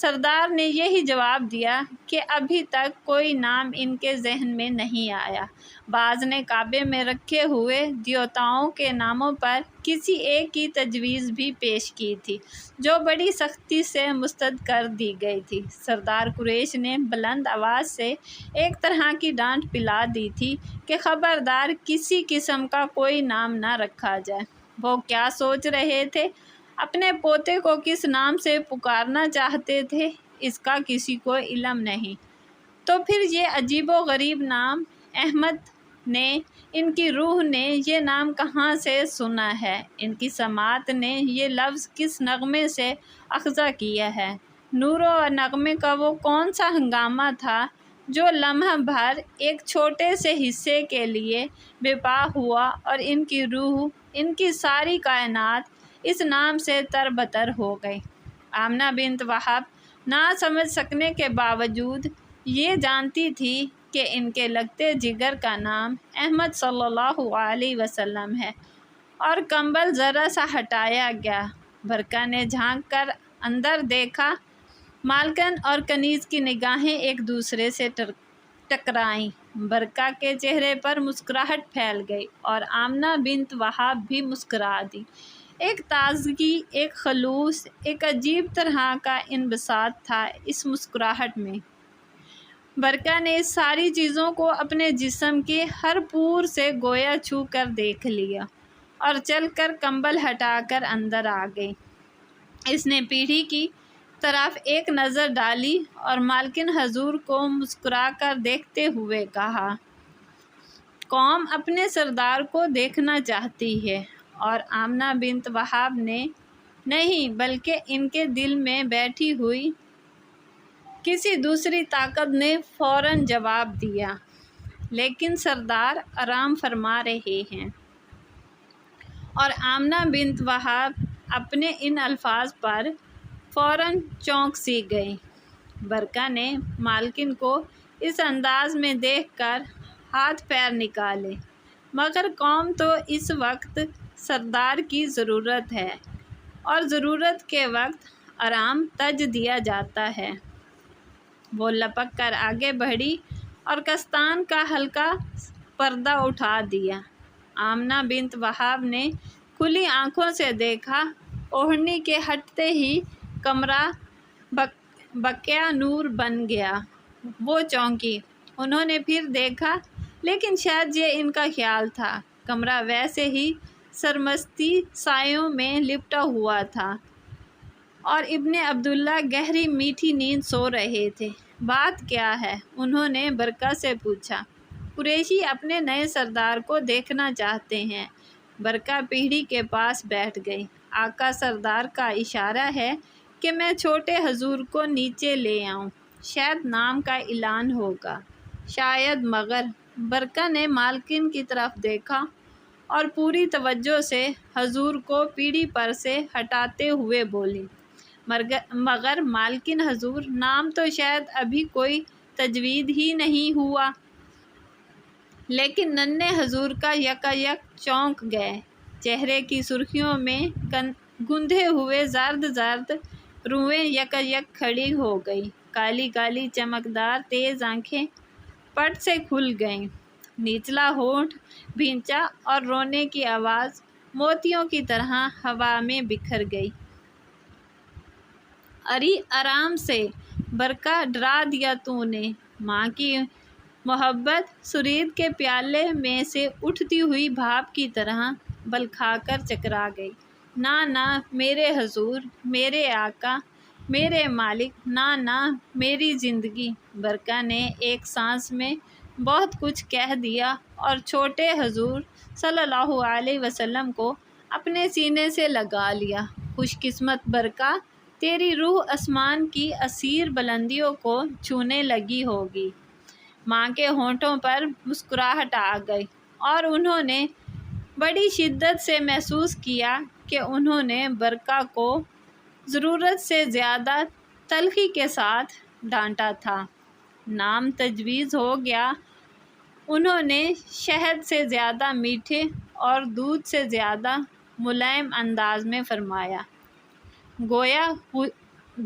سردار نے یہی جواب دیا کہ ابھی تک کوئی نام ان کے ذہن میں نہیں آیا۔ بعض نے کعبے میں رکھے ہوئے دیوتاؤں کے ناموں پر کسی ایک کی تجویز بھی پیش کی تھی، جو بڑی سختی سے مسترد کر دی گئی تھی۔ سردار قریش نے بلند آواز سے ایک طرح کی ڈانٹ پلا دی تھی کہ خبردار کسی قسم کا کوئی نام نہ رکھا جائے۔ وہ کیا سوچ رہے تھے، اپنے پوتے کو کس نام سے پکارنا چاہتے تھے، اس کا کسی کو علم نہیں۔ تو پھر یہ عجیب و غریب نام، احمد نے، ان کی روح نے یہ نام کہاں سے سنا ہے، ان کی سماعت نے یہ لفظ کس نغمے سے اخذ کیا ہے۔ نور و نغمے کا وہ کون سا ہنگامہ تھا جو لمحہ بھر ایک چھوٹے سے حصے کے لیے برپا ہوا اور ان کی روح، ان کی ساری کائنات اس نام سے تربتر ہو گئی۔ آمنہ بنت وہب نہ سمجھ سکنے کے باوجود یہ جانتی تھی کہ ان کے لگتے جگر کا نام احمد صلی اللہ علیہ وسلم ہے، اور کمبل ذرا سا ہٹایا گیا۔ برقہ نے جھانک کر اندر دیکھا۔ مالکن اور کنیز کی نگاہیں ایک دوسرے سے ٹکرائیں۔ برقہ کے چہرے پر مسکراہٹ پھیل گئی اور آمنہ بنت وہب بھی مسکرا دی۔ ایک تازگی، ایک خلوص، ایک عجیب طرح کا انبساط تھا اس مسکراہٹ میں۔ برقہ نے اس ساری چیزوں کو اپنے جسم کے ہر پور سے گویا چھو کر دیکھ لیا اور چل کر کمبل ہٹا کر اندر آ گئی۔ اس نے پیڑھی کی طرف ایک نظر ڈالی اور مالکن حضور کو مسکرا کر دیکھتے ہوئے کہا، قوم اپنے سردار کو دیکھنا چاہتی ہے۔ اور آمنہ بنت وہب نے نہیں بلکہ ان کے دل میں بیٹھی ہوئی کسی دوسری طاقت نے فوراً جواب دیا، لیکن سردار آرام فرما رہے ہیں۔ اور آمنہ بنت وہب اپنے ان الفاظ پر فوراً چونک سی گئی۔ برقہ نے مالکن کو اس انداز میں دیکھ کر ہاتھ پیر نکالے، مگر قوم تو اس وقت سردار کی ضرورت ہے، اور ضرورت کے وقت آرام تج دیا جاتا ہے۔ وہ لپک کر آگے بڑھی اور کستان کا ہلکا پردہ اٹھا دیا۔ آمنہ بنت وہب نے کھلی آنکھوں سے دیکھا۔ اوڑھنی کے ہٹتے ہی کمرہ بقیہ نور بن گیا۔ وہ چونکی۔ انہوں نے پھر دیکھا، لیکن شاید یہ ان کا خیال تھا، کمرہ ویسے ہی سرمستی سایوں میں لپٹا ہوا تھا اور ابن عبداللہ گہری میٹھی نیند سو رہے تھے۔ بات کیا ہے؟ انہوں نے برقہ سے پوچھا۔ قریشی اپنے نئے سردار کو دیکھنا چاہتے ہیں۔ برقہ پیڑھی کے پاس بیٹھ گئی۔ آقا سردار کا اشارہ ہے کہ میں چھوٹے حضور کو نیچے لے آؤں، شاید نام کا اعلان ہوگا، شاید، مگر برقہ نے مالکن کی طرف دیکھا اور پوری توجہ سے حضور کو پیڑھی پر سے ہٹاتے ہوئے بولی، مگر مالکن حضور، نام تو شاید ابھی کوئی تجوید ہی نہیں ہوا۔ لیکن ننھے حضور کا یکایک چونک گئے۔ چہرے کی سرخیوں میں گندھے ہوئے زرد زرد روئیں یکایک کھڑی ہو گئیں۔ کالی کالی چمکدار تیز آنکھیں پٹ سے کھل گئیں۔ نچلا ہونٹ بھینچا اور رونے کی آواز موتیوں کی طرح ہوا میں بکھر گئی۔ اری آرام سے، برقہ، ڈرا دیا تو نے۔ ماں کی محبت سرید کے پیالے میں سے اٹھتی ہوئی بھاپ کی طرح بل کھا کر چکرا گئی۔ نہ نہ میرے حضور، میرے آقا، میرے مالک، نہ نہ میری زندگی۔ برقہ نے ایک سانس میں بہت کچھ کہہ دیا اور چھوٹے حضور صلی اللہ علیہ وسلم کو اپنے سینے سے لگا لیا۔ خوش قسمت برقہ، تیری روح آسمان کی اسیر بلندیوں کو چھونے لگی ہوگی۔ ماں کے ہونٹوں پر مسکراہٹ آ گئی اور انہوں نے بڑی شدت سے محسوس کیا کہ انہوں نے برقہ کو ضرورت سے زیادہ تلخی کے ساتھ ڈانٹا تھا۔ نام تجویز ہو گیا، انہوں نے شہد سے زیادہ میٹھے اور دودھ سے زیادہ ملائم انداز میں فرمایا،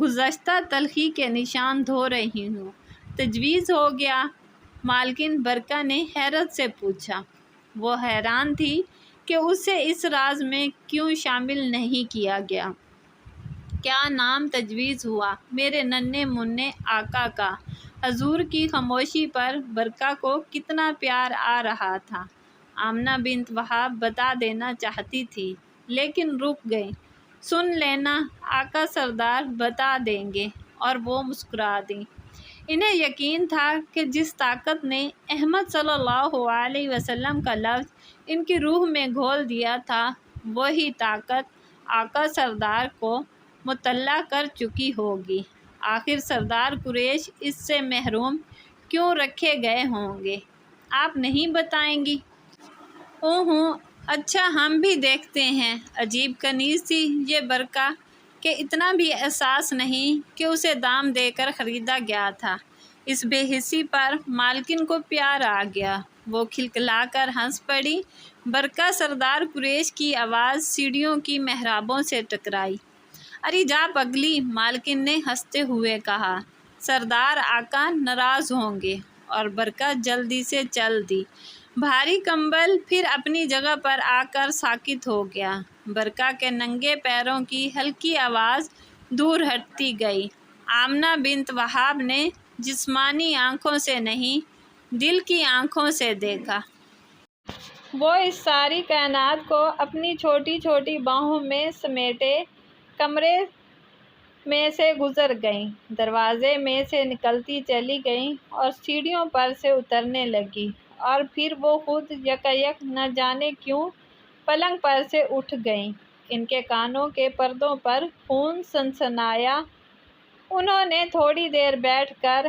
گزشتہ تلخی کے نشان دھو رہی ہوں۔ تجویز ہو گیا؟ مالکن برکہ نے حیرت سے پوچھا۔ وہ حیران تھی کہ اسے اس راز میں کیوں شامل نہیں کیا گیا۔ کیا نام تجویز ہوا میرے ننھے منھے آقا کا؟ حضور کی خاموشی پر برکہ کو کتنا پیار آ رہا تھا۔ آمنہ بنت وہاب بتا دینا چاہتی تھی لیکن رک گئی۔ سن لینا، آقا سردار بتا دیں گے، اور وہ مسکرا دیں۔ انہیں یقین تھا کہ جس طاقت نے احمد صلی اللہ علیہ وسلم کا لفظ ان کی روح میں گھول دیا تھا، وہی طاقت آقا سردار کو مطلع کر چکی ہوگی۔ آخر سردار قریش اس سے محروم کیوں رکھے گئے ہوں گے؟ آپ نہیں بتائیں گی؟ اوہوں، اچھا ہم بھی دیکھتے ہیں۔ عجیب کنیز تھی یہ برکہ کہ اتنا بھی احساس نہیں کہ اسے دام دے کر خریدا گیا تھا۔ اس بے حسی پر مالکن کو پیار آ گیا۔ وہ کھلکھلا کر ہنس پڑی۔ برکہ سردار قریش کی آواز سیڑھیوں کی محرابوں سے ٹکرائی۔ ارے جا پگلی، مالکن نے ہنستے ہوئے کہا۔ سردار آقا ناراض ہوں گے، اور برکہ جلدی سے چل دی۔ بھاری کمبل پھر اپنی جگہ پر آ کر ساکت ہو گیا۔ برکہ کے ننگے پیروں کی ہلکی آواز دور ہٹتی گئی۔ آمنہ بنت وہاب نے جسمانی آنکھوں سے نہیں، دل کی آنکھوں سے دیکھا۔ وہ اس ساری کائنات کو اپنی چھوٹی چھوٹی باہوں میں سمیٹے کمرے میں سے گزر گئیں، دروازے میں سے نکلتی چلی گئیں اور سیڑھیوں پر سے اترنے لگیں، اور پھر وہ خود یکایک نہ جانے کیوں پلنگ پر سے اٹھ گئیں۔ ان کے کانوں کے پردوں پر خون سنسنایا۔ انہوں نے تھوڑی دیر بیٹھ کر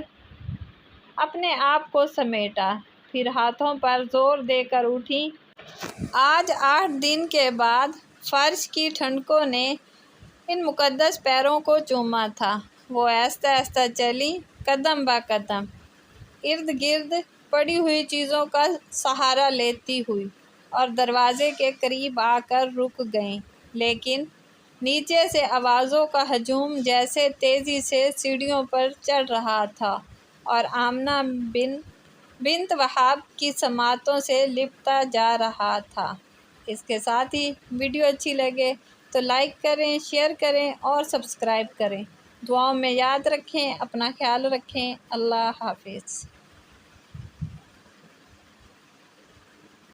اپنے آپ کو سمیٹا، پھر ہاتھوں پر زور دے کر اٹھیں۔ آج 8 دن کے بعد فرش کی ٹھنڈکوں نے ان مقدس پیروں کو چوما تھا۔ وہ آہستہ آہستہ چلیں، قدم بہ قدم، ارد گرد پڑی ہوئی چیزوں کا سہارا لیتی ہوئی، اور دروازے کے قریب آ کر رک گئیں۔ لیکن نیچے سے آوازوں کا ہجوم جیسے تیزی سے سیڑھیوں پر چڑھ رہا تھا اور آمنہ بنت وہاب کی سماعتوں سے لپٹتا جا رہا تھا۔ اس کے ساتھ ہی ویڈیو اچھی لگے تو لائک کریں، شیئر کریں اور سبسکرائب کریں۔ دعاؤں میں یاد رکھیں، اپنا خیال رکھیں۔ اللہ حافظ۔